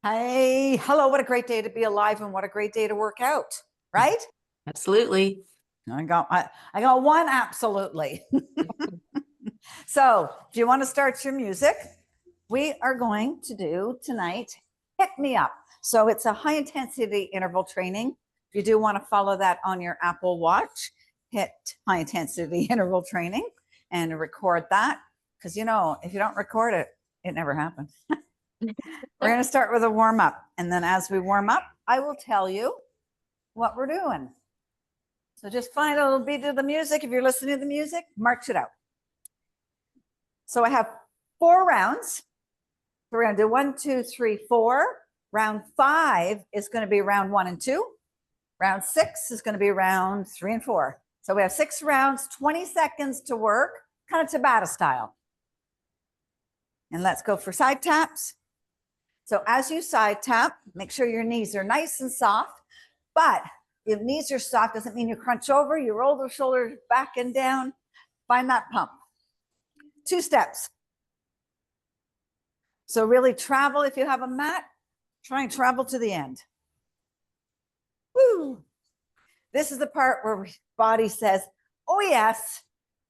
Hey, hello. What a great day to be alive and what a great day to work out, right? Absolutely. I got one absolutely. So if you want to start your music, we are going to do tonight Hit Me Up. So it's a high intensity interval training. If you do want to follow that on your Apple Watch, hit high intensity interval training and record that. Because if you don't record it, it never happens. We're going to start with a warm up. And then as we warm up, I will tell you what we're doing. So just find a little beat of the music. If you're listening to the music, march it out. So I have 4 rounds. So we're going to do 1, 2, 3, 4. Round 5 is going to be round 1 and 2. Round 6 is going to be round 3 and 4. So we have 6 rounds, 20 seconds to work, kind of Tabata style. And let's go for side taps. So as you side tap, make sure your knees are nice and soft. But if knees are soft, doesn't mean you crunch over. You roll the shoulders back and down. Find that pump. 2 steps. So really travel. If you have a mat, try and travel to the end. Woo! This is the part where body says, oh yes,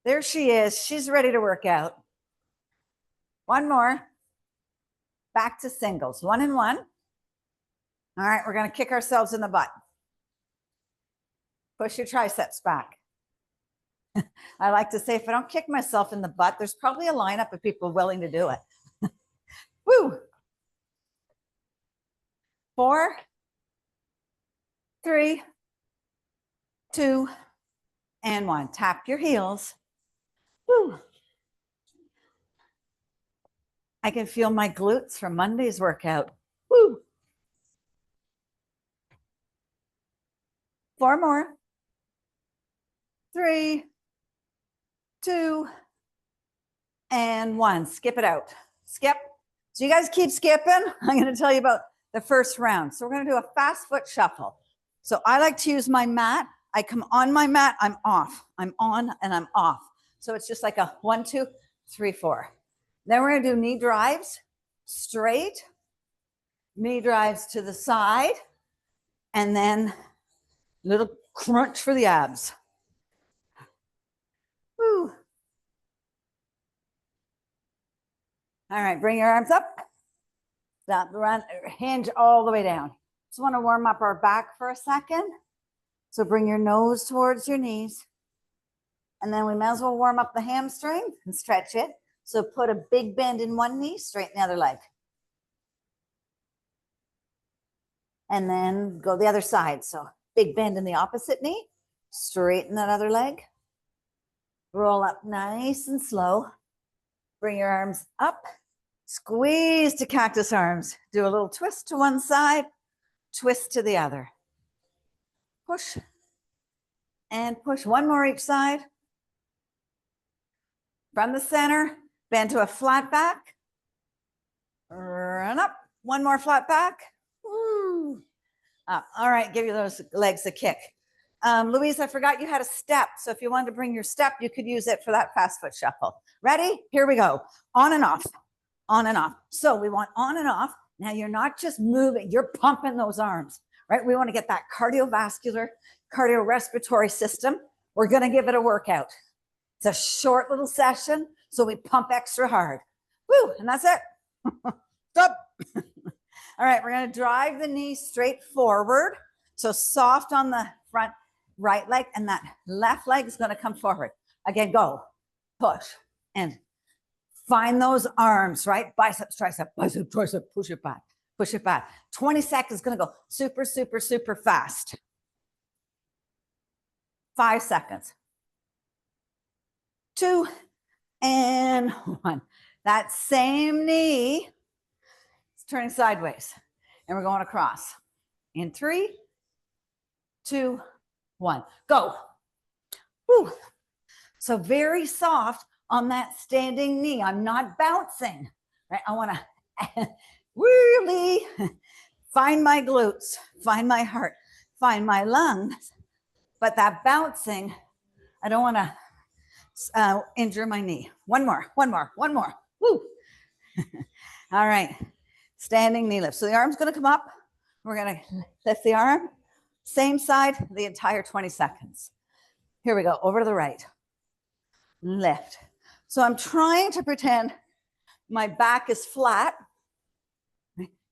there she is. She's ready to work out. 1 more. Back to singles. 1 and 1. All right, we're going to kick ourselves in the butt. Push your triceps back. I like to say, if I don't kick myself in the butt, there's probably a lineup of people willing to do it. Woo! 4, 3, 2, and 1. Tap your heels. Woo! I can feel my glutes from Monday's workout. Woo! 4 more. 3, 2, and 1. Skip it out. Skip. So you guys keep skipping. I'm going to tell you about the first round. So we're going to do a fast foot shuffle. So I like to use my mat. I come on my mat, I'm off. I'm on and I'm off. So it's just like a 1, 2, 3, 4. Then we're going to do knee drives straight, knee drives to the side, and then little crunch for the abs. Woo. All right, bring your arms up. Run, hinge all the way down. Just want to warm up our back for a second. So bring your nose towards your knees. And then we might as well warm up the hamstring and stretch it. So put a big bend in one knee, straighten the other leg. And then go the other side. So big bend in the opposite knee, straighten that other leg. Roll up nice and slow. Bring your arms up. Squeeze to cactus arms. Do a little twist to one side, twist to the other. Push and push. 1 more each side. From the center, bend to a flat back. Run up. 1 more flat back. Woo. Up. All right, give you those legs a kick. Louise, I forgot you had a step. So if you wanted to bring your step, you could use it for that fast foot shuffle. Ready? Here we go. On and off. On and off. So we want on and off. Now you're not just moving, you're pumping those arms, right? We want to get that cardiovascular, cardiorespiratory system. We're going to give it a workout. It's a short little session, so we pump extra hard. Woo, and that's it. Stop. All right, we're going to drive the knee straight forward. So soft on the front right leg, and that left leg is going to come forward. Again, go, push, and find those arms, right? Biceps, tricep, bicep, tricep, push it back, push it back. 20 seconds, going to go super, super, super fast. 5 seconds. 2 and 1. That same knee is turning sideways, and we're going across. In 3, 2, 1, go. Woo. So very soft on that standing knee. I'm not bouncing, right? I want to really find my glutes, find my heart, find my lungs. But that bouncing, I don't want to injure my knee. 1 more, 1 more, 1 more. Woo. All right. standing knee lift. So the arm's going to come up. We're going to lift the arm. Same side, the entire 20 seconds. Here we go. Over to the right. Lift. So I'm trying to pretend my back is flat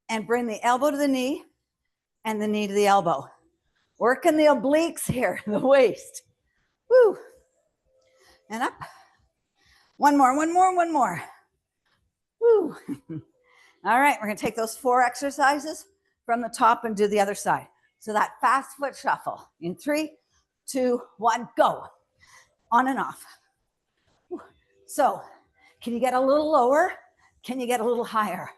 and bring the elbow to the knee and the knee to the elbow. Working the obliques here, the waist. Woo. And up. One more, one more, one more. Woo. All right, we're going to take those 4 exercises from the top and do the other side. So that fast foot shuffle in 3, 2, 1, go. On and off. So, can you get a little lower? Can you get a little higher?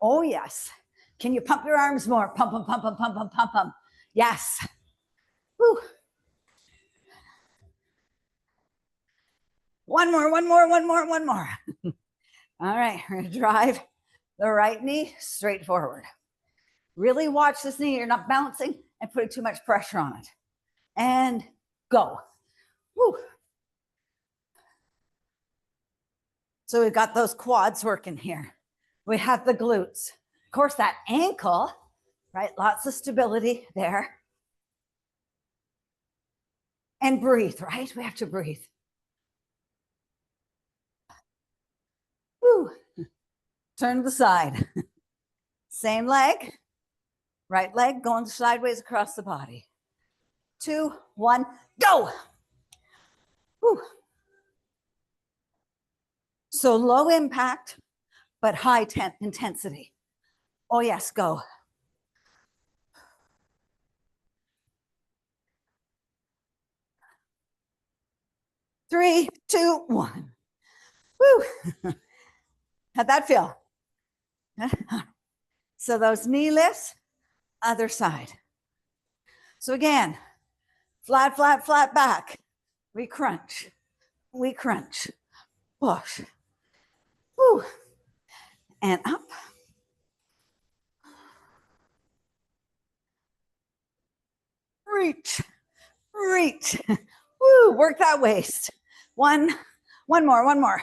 Oh, yes. Can you pump your arms more? Pump, pump, pump, pump, pump, pump, pump, pump. Yes. Woo. One more, one more, one more, one more. All right, we're going to drive the right knee straight forward. Really watch this knee. You're not bouncing and putting too much pressure on it. And go. Woo. So we've got those quads working here. We have the glutes. Of course, that ankle, right? Lots of stability there. And breathe, right? We have to breathe. Woo. Turn to the side. Same leg. Right leg going sideways across the body. 2, 1, go. Woo. So low impact, but high intensity. Oh yes, go. Three, 2, 1. Woo. How'd that feel? So those knee lifts, other side. So again, flat, flat, flat back. We crunch. We crunch. Push. Woo. And up. Reach. Reach. Woo. Work that waist. One more, one more.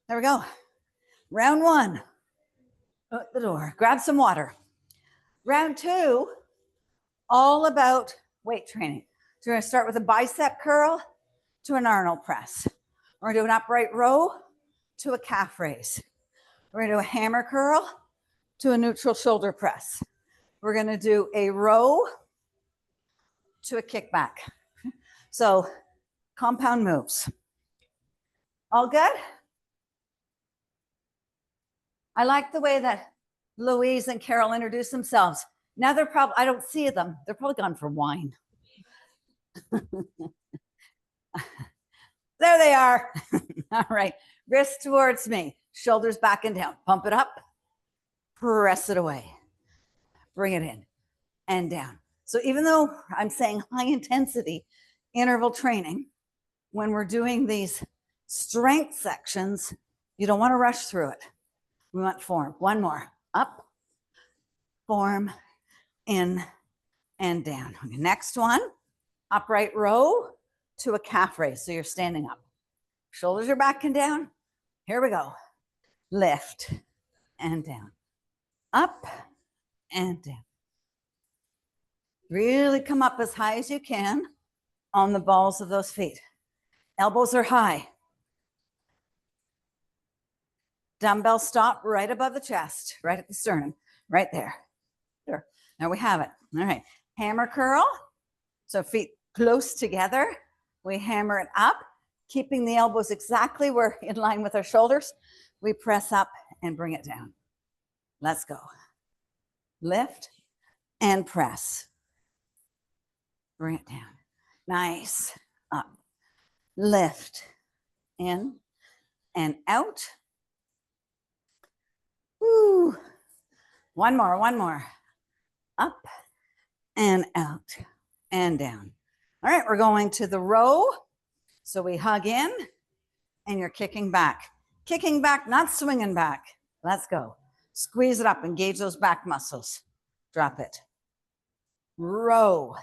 There we go. Round 1. Out the door. Grab some water. Round 2, all about weight training. So we're going to start with a bicep curl to an Arnold press. We're going to do an upright row to a calf raise. We're going to do a hammer curl to a neutral shoulder press. We're going to do a row to a kickback. So compound moves. All good? I like the way that Louise and Carol introduce themselves. Now they're probably, I don't see them. They're probably gone for wine. There they are. All right. Wrists towards me. Shoulders back and down. Pump it up. Press it away. Bring it in and down. So even though I'm saying high intensity interval training, when we're doing these strength sections, you don't want to rush through it. We want form. One more. Up, form, in, and down. Next one, upright row to a calf raise. So you're standing up. Shoulders are back and down. Here we go. Lift and down. Up and down. Really come up as high as you can on the balls of those feet. Elbows are high. Dumbbell stop right above the chest, right at the sternum, right there. There. Now we have it. All right. Hammer curl. So feet close together. We hammer it up, keeping the elbows exactly where in line with our shoulders. We press up and bring it down. Let's go. Lift and press. Bring it down. Nice. Up. Lift. In and out. Woo. One more, one more. Up and out and down. All right, we're going to the row. So we hug in and you're kicking back. Kicking back, not swinging back. Let's go. Squeeze it up, engage those back muscles. Drop it. Row.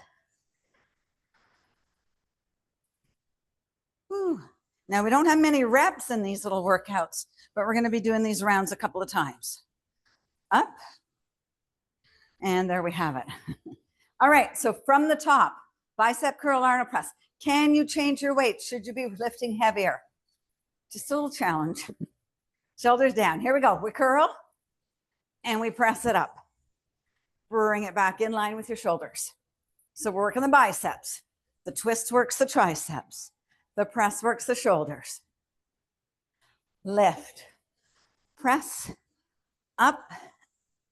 Woo. Now we don't have many reps in these little workouts, but we're going to be doing these rounds a couple of times. up. And there we have it. All right, so from the top, bicep curl, Arnold press. Can you change your weight? Should you be lifting heavier? Just a little challenge. Shoulders down. Here we go. We curl and we press it up. Bring it back in line with your shoulders. So we're working the biceps. The twist works the triceps. The press works the shoulders. Lift, press, up,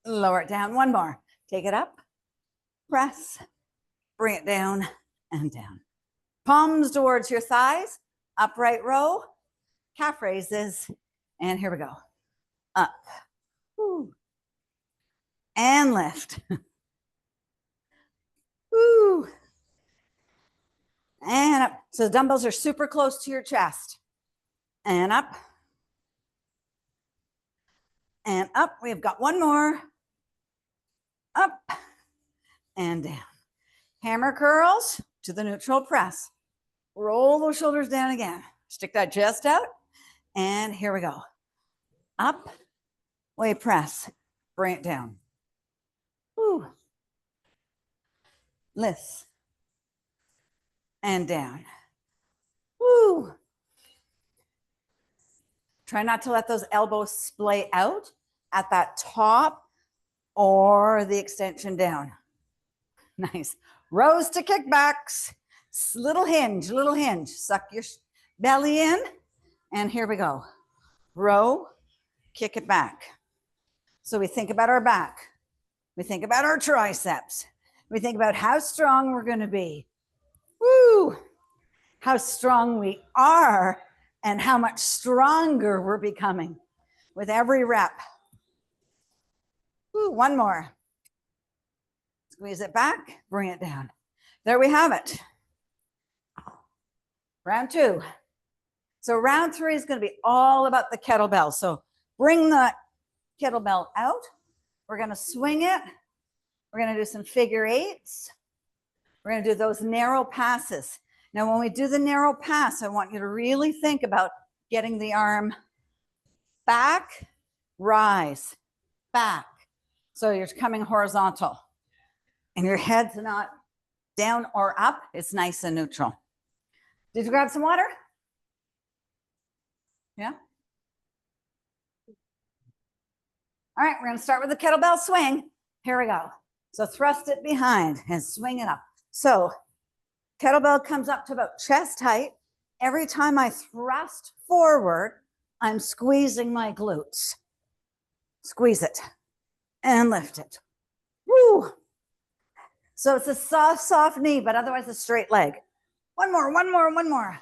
lower it down. One more. Take it up, press, bring it down and down. Palms towards your thighs, upright row, calf raises, and here we go. Up, woo, and lift. Woo, and up. So the dumbbells are super close to your chest. And up. And up. We've got one more. Up and down. Hammer curls to the neutral press. Roll those shoulders down again. Stick that chest out. And here we go. Up, we press, bring it down. Woo. Lift and down. Woo. Try not to let those elbows splay out at that top or the extension down. Nice. Rows to kickbacks. Little hinge, little hinge. Suck your belly in. And here we go. Row, kick it back. So we think about our back. We think about our triceps. We think about how strong we're going to be. Woo! How strong we are and how much stronger we're becoming with every rep. Woo, one more. Squeeze it back, bring it down. There we have it. Round two. So round three is going to be all about the kettlebell. So bring the kettlebell out. We're going to swing it. We're going to do some figure eights. We're going to do those narrow passes. Now, when we do the narrow pass, I want you to really think about getting the arm back, rise, back. So you're coming horizontal and your head's not down or up. It's nice and neutral. Did you grab some water? Yeah? All right, we're going to start with the kettlebell swing. Here we go. So thrust it behind and swing it up. So kettlebell comes up to about chest height. Every time I thrust forward, I'm squeezing my glutes. Squeeze it and lift it. Woo! So it's a soft, soft knee, but otherwise a straight leg. One more, one more, one more.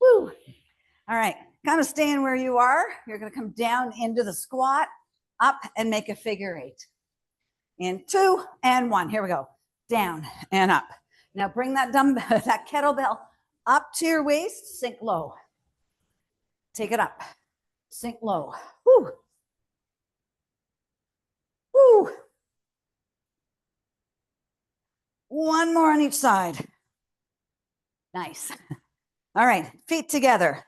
Woo! All right, kind of staying where you are. You're going to come down into the squat, up and make a figure eight. In 2 and 1. Here we go. Down and up. Now bring that dumbbell, that kettlebell up to your waist, sink low. Take it up, sink low. Woo. Woo. One more on each side. Nice. All right, feet together.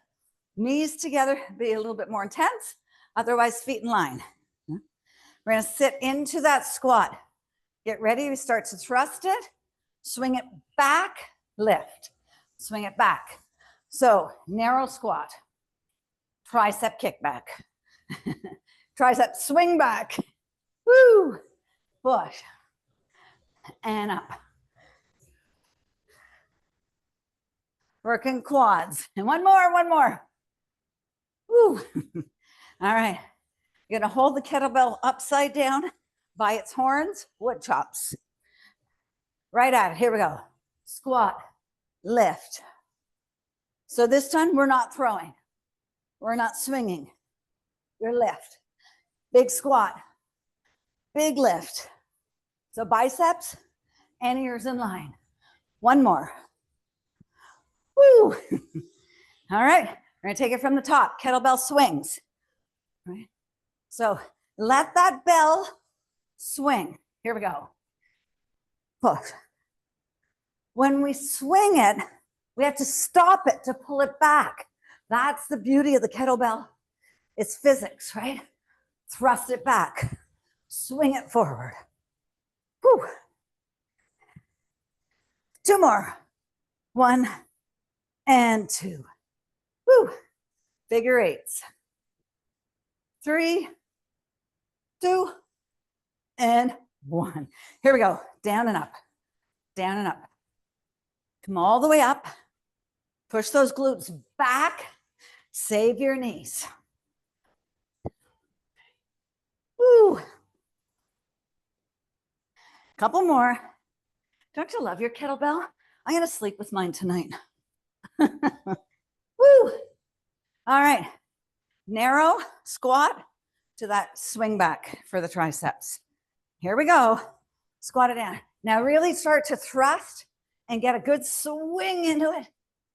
Knees together, be a little bit more intense. Otherwise, feet in line. We're going to sit into that squat. Get ready. We start to thrust it. Swing it back, lift. Swing it back. So narrow squat. Tricep kickback. Tricep swing back. Woo. Push. And up. Working quads. And one more, one more. Woo. All right. You're going to hold the kettlebell upside down by its horns, wood chops. Right at it. Here we go. Squat, lift. So this time we're not throwing. We're not swinging. Your lift. Big squat. Big lift. So biceps and ears in line. One more. Woo. All right. We're going to take it from the top. Kettlebell swings. All right. So let that bell swing. Here we go. Push. When we swing it, we have to stop it to pull it back. That's the beauty of the kettlebell. It's physics, right? Thrust it back. Swing it forward. Whew. 2 more. 1 and 2. Woo. Figure eights. 3, 2, and 1. Here we go. Down and up. Down and up. Come all the way up. Push those glutes back. Save your knees. Woo. Couple more. Don't you love your kettlebell? I'm going to sleep with mine tonight. Woo. All right. Narrow squat to that swing back for the triceps. Here we go. Squat it down. Now really start to thrust and get a good swing into it.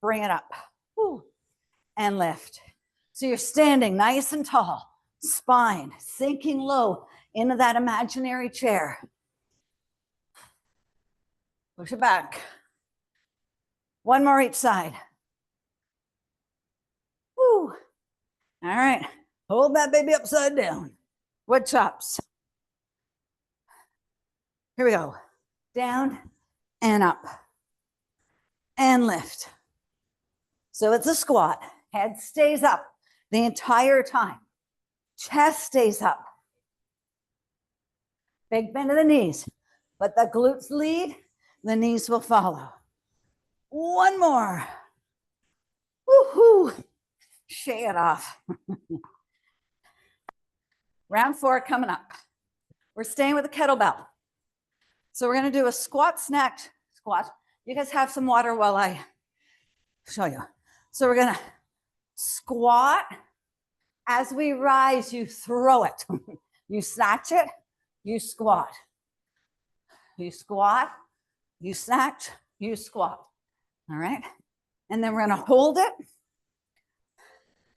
Bring it up. Woo. And lift. So you're standing nice and tall. Spine sinking low into that imaginary chair. Push it back. 1 more each side. Woo. All right. Hold that baby upside down. Wood chops. Here we go. Down and up. And lift. So it's a squat. Head stays up the entire time. Chest stays up. Big bend of the knees. But the glutes lead, the knees will follow. 1 more. Woohoo. Shake it off. Round 4 coming up. We're staying with the kettlebell. So we're going to do a squat, snatch, squat. You guys have some water while I show you. So we're going to squat. As we rise, you throw it. You snatch it, you squat. You squat, you snatch, you squat. All right? And then we're going to hold it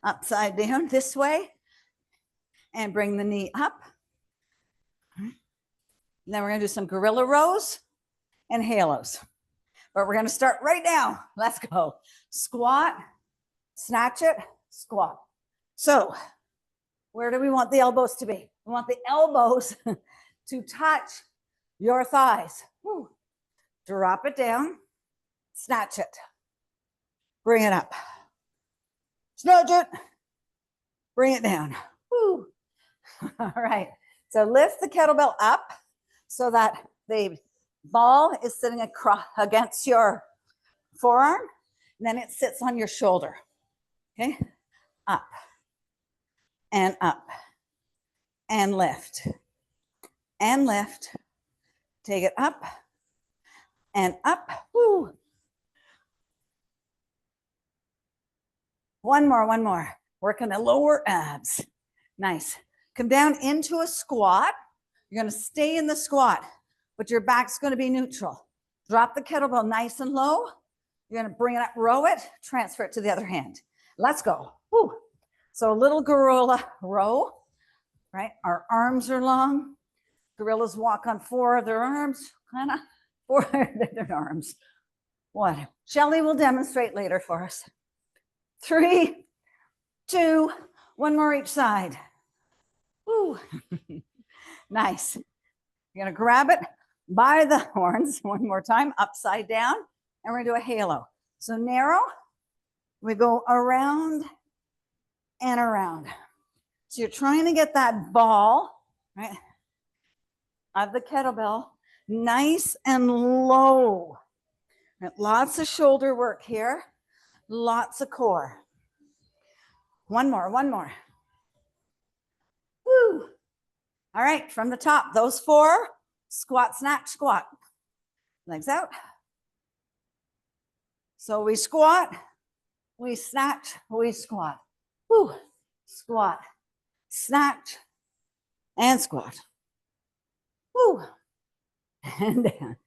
upside down this way and bring the knee up. And then we're going to do some gorilla rows and halos. But we're going to start right now. Let's go. Squat, snatch it, squat. So where do we want the elbows to be? We want the elbows to touch your thighs. Woo. Drop it down, snatch it, bring it up. Snatch it, bring it down. Woo. All right. So lift the kettlebell up so that the ball is sitting across against your forearm. And then it sits on your shoulder. Okay. Up and up and lift and lift. Take it up and up. Woo. 1 more, 1 more. Working the lower abs. Nice. Come down into a squat. You're going to stay in the squat, but your back's going to be neutral. Drop the kettlebell nice and low. You're going to bring it up, row it, transfer it to the other hand. Let's go. Woo. So a little gorilla row, right? Our arms are long. Gorillas walk on 4 of their arms, kind of 4 of their arms. What? Shelly will demonstrate later for us. 3, 2, 1 more each side. Woo. Nice. You're going to grab it by the horns 1 more time, upside down, and we're going to do a halo. So narrow, we go around and around. So you're trying to get that ball, right, of the kettlebell nice and low. Right, lots of shoulder work here, lots of core. 1 more, 1 more. Woo. All right, from the top, those 4, squat, snatch, squat. Legs out. So we squat, we snatch, we squat. Woo. Squat, snatch, and squat. Woo. And down.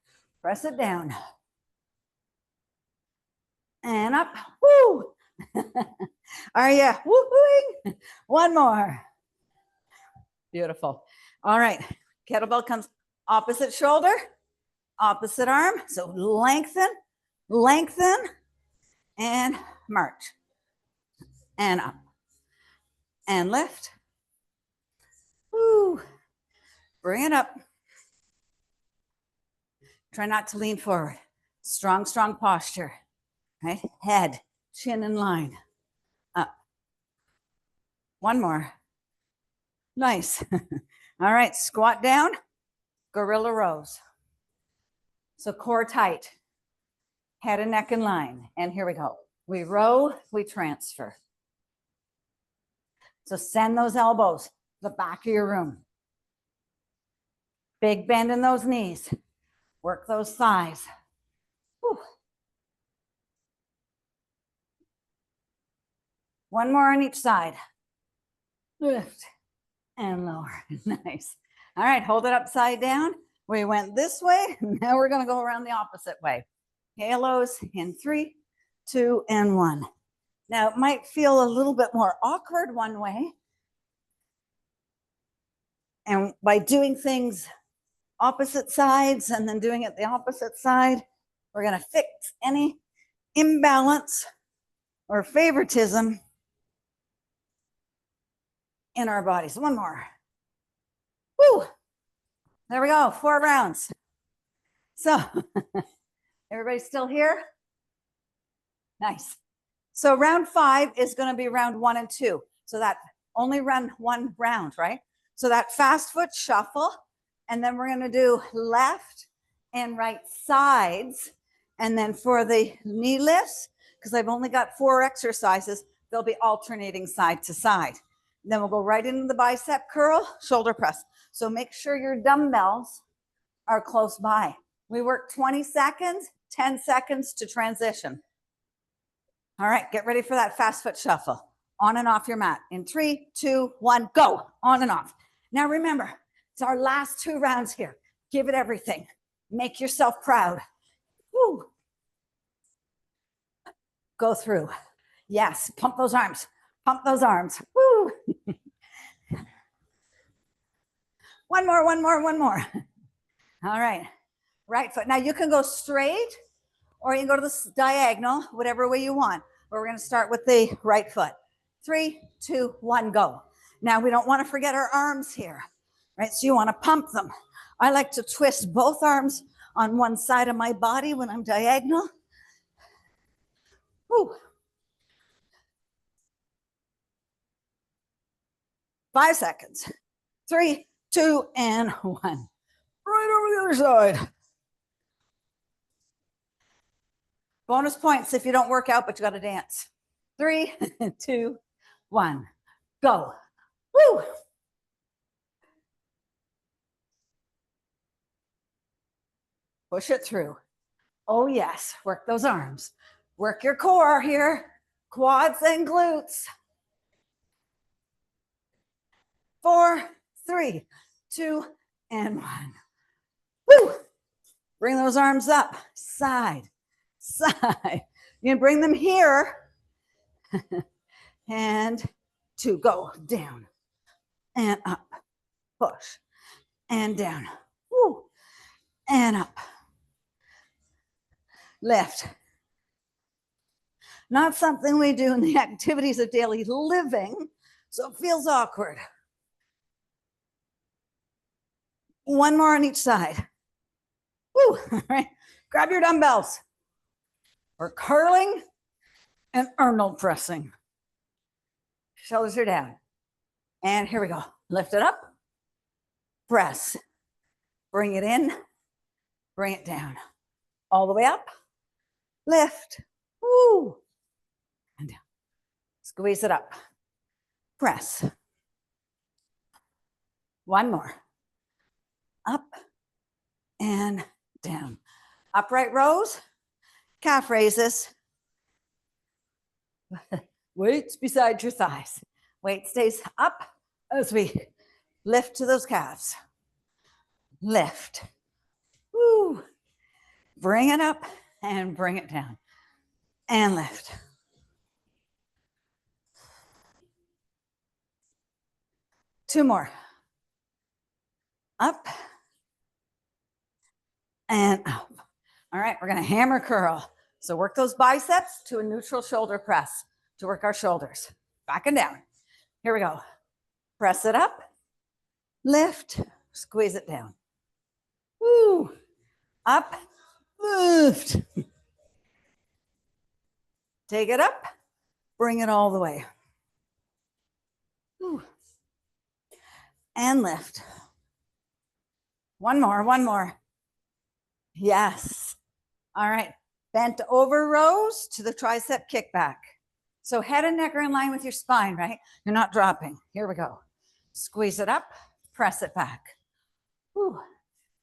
Press it down. And up. Woo. Are you woo-hooing? 1 more. Beautiful. All right. Kettlebell comes opposite shoulder, opposite arm. So lengthen, lengthen, and march. And up. And lift. Woo. Bring it up. Try not to lean forward. Strong, strong posture. Right? Head, chin in line. Up. One more. Nice. All right, squat down, gorilla rows. So core tight, head and neck in line. And here we go. We row, we transfer. So send those elbows to the back of your room. Big bend in those knees. Work those thighs. Whew. One more on each side. Lift and lower. Nice. All right, hold it upside down. We went this way. Now we're going to go around the opposite way. Halos in 3, 2, and 1. Now it might feel a little bit more awkward one way. And by doing things opposite sides and then doing it the opposite side, we're going to fix any imbalance or favoritism in our bodies. One more. Woo! There we go, 4 rounds. So, everybody still here? Nice. So round 5 is going to be round 1 and 2. So that only run 1 round, right? So that fast foot shuffle, and then we're going to do left and right sides. And then for the knee lifts, because I've only got 4 exercises, they'll be alternating side to side. Then we'll go right into the bicep curl, shoulder press. So make sure your dumbbells are close by. We work 20 seconds, 10 seconds to transition. All right, get ready for that fast foot shuffle. On and off your mat. In 3, 2, 1, go. On and off. Now remember, it's our last 2 rounds here. Give it everything. Make yourself proud. Woo. Go through. Yes, pump those arms. Pump those arms. Woo. One more. All right. Right foot. Now you can go straight or you can go to the diagonal, whatever way you want. But we're going to start with the right foot. 3, 2, 1, go. Now we don't want to forget our arms here, right? So you want to pump them. I like to twist both arms on one side of my body when I'm diagonal. Woo. 5 seconds. 3, 2, and 1. Right over the other side. Bonus points if you don't work out, but you got to dance. 3, 2, 1, go. Woo. Push it through. Oh yes, work those arms. Work your core here, quads and glutes. 4, 3, 2, and 1. Woo. Bring those arms up, side, side. You can bring them here. And 2, go down and up, push and down. Woo. And up. Lift. Not something we do in the activities of daily living, so it feels awkward. 1 more on each side. Woo. All right. Grab your dumbbells. We're curling and Arnold pressing. Shoulders are down. And here we go. Lift it up. Press. Bring it in. Bring it down. All the way up. Lift. Woo. And down. Squeeze it up. Press. 1 more. Up and down. Upright rows. Calf raises. Weights beside your thighs. Weight stays up as we lift to those calves. Lift. Woo. Bring it up and bring it down. And lift. Two more. Up and up. All right, we're going to hammer curl. So work those biceps to a neutral shoulder press to work our shoulders. Back and down. Here we go. Press it up. Lift. Squeeze it down. Woo. Up, lift. Take it up, bring it all the way. Woo. And lift. One more, one more. Yes. All right. Bent over rows to the tricep kickback. So head and neck are in line with your spine, right? You're not dropping. Here we go. Squeeze it up, press it back. Whew.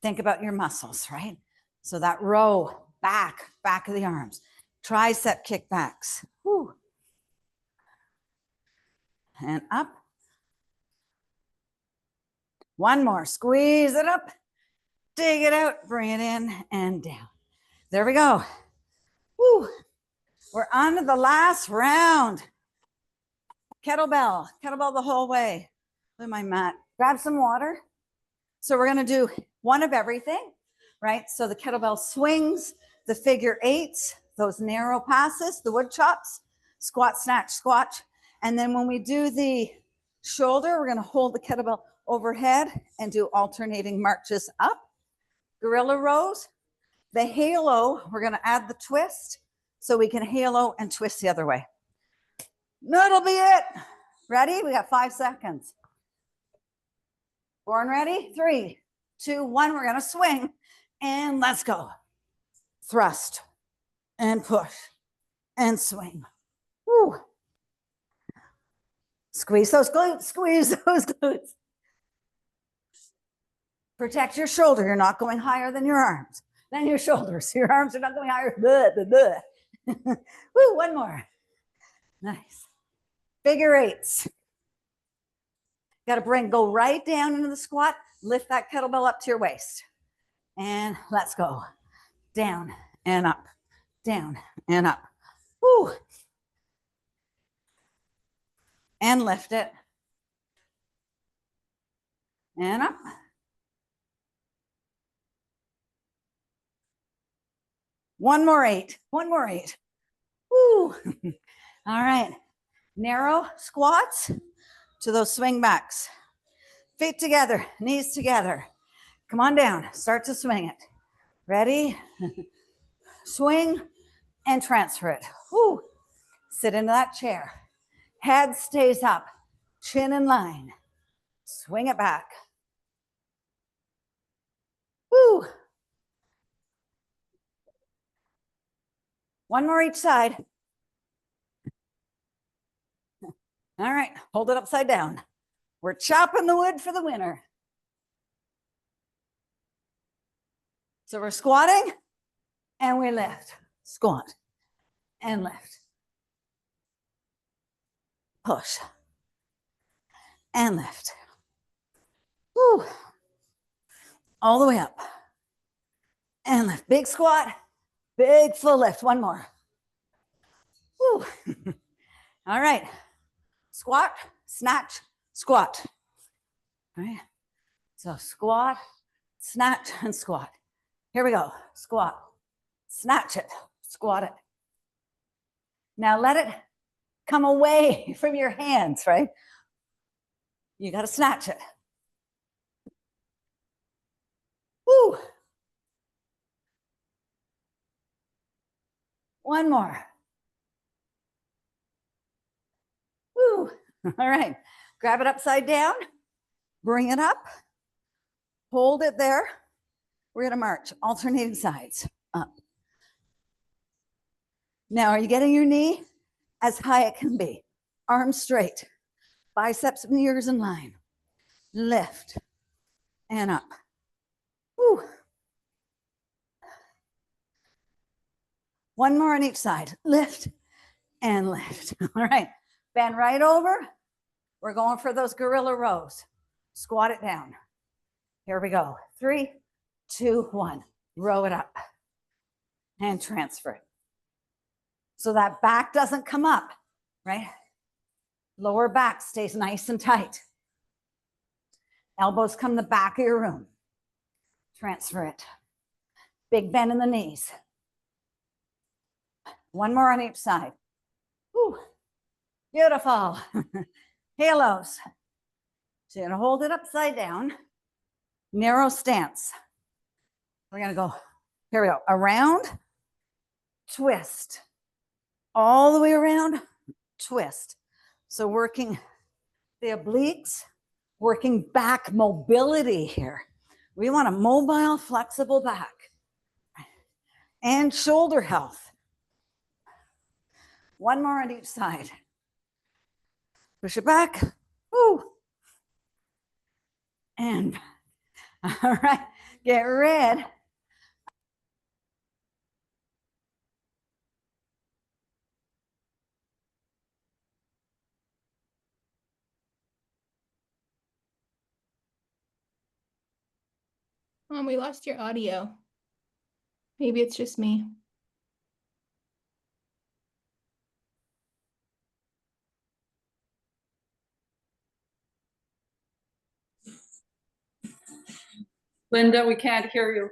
Think about your muscles, right? So that row, back of the arms, tricep kickbacks. Whew. And up. One more, squeeze it up, dig it out, bring it in and down. There we go. Woo. We're on to the last round. Kettlebell the whole way. Look at my mat. Grab some water. So we're going to do one of everything, right? So the kettlebell swings, the figure eights, those narrow passes, the wood chops, squat, snatch, squat. And then when we do the shoulder, we're going to hold the kettlebell overhead and do alternating marches up. Gorilla rows. The halo, we're going to add the twist so we can halo and twist the other way. That'll be it. Ready? We got 5 seconds. Born ready? 3, 2, 1. We're going to swing and let's go. Thrust and push and swing. Woo. Squeeze those glutes, squeeze those glutes. Protect your shoulder. You're not going higher than your arms, than your shoulders. Your arms are not going higher. Woo, one more. Nice. Figure eights. Got to go right down into the squat. Lift that kettlebell up to your waist. And let's go. Down and up, down and up. Woo. And lift it. And up. One more 8. One more 8. Woo. All right. Narrow squats to those swing backs. Feet together, knees together. Come on down. Start to swing it. Ready? Swing and transfer it. Woo. Sit into that chair. Head stays up. Chin in line. Swing it back. Woo. One more each side. All right, hold it upside down. We're chopping the wood for the winner. So we're squatting and we lift. Squat and lift. Push and lift. Woo. All the way up and lift. Big squat, big full lift. One more. Woo. All right. Squat, snatch, squat. All right. So squat, snatch, and squat. Here we go. Squat, snatch it, squat it. Now let it come away from your hands, right? You got to snatch it. Woo. One more. Woo. All right. Grab it upside down. Bring it up. Hold it there. We're going to march alternating sides up. Now, are you getting your knee as high as it can be? Arms straight. Biceps and ears in line. Lift and up. Woo. One more on each side. Lift and lift. All right. Bend right over. We're going for those gorilla rows. Squat it down. Here we go. 3, 2, 1. Row it up and transfer it. So that back doesn't come up, right? Lower back stays nice and tight. Elbows come the back of your room. Transfer it. Big bend in the knees. One more on each side. Whew. Beautiful. Halos. So you're going to hold it upside down. narrow stance. We're going to go, here we go, around, twist, all the way around, twist. So working the obliques, working back mobility here. We want a mobile, flexible back and shoulder health. One more on each side. Push it back. Woo. And all right, get rid. We lost your audio. Maybe it's just me. Linda, we can't hear you.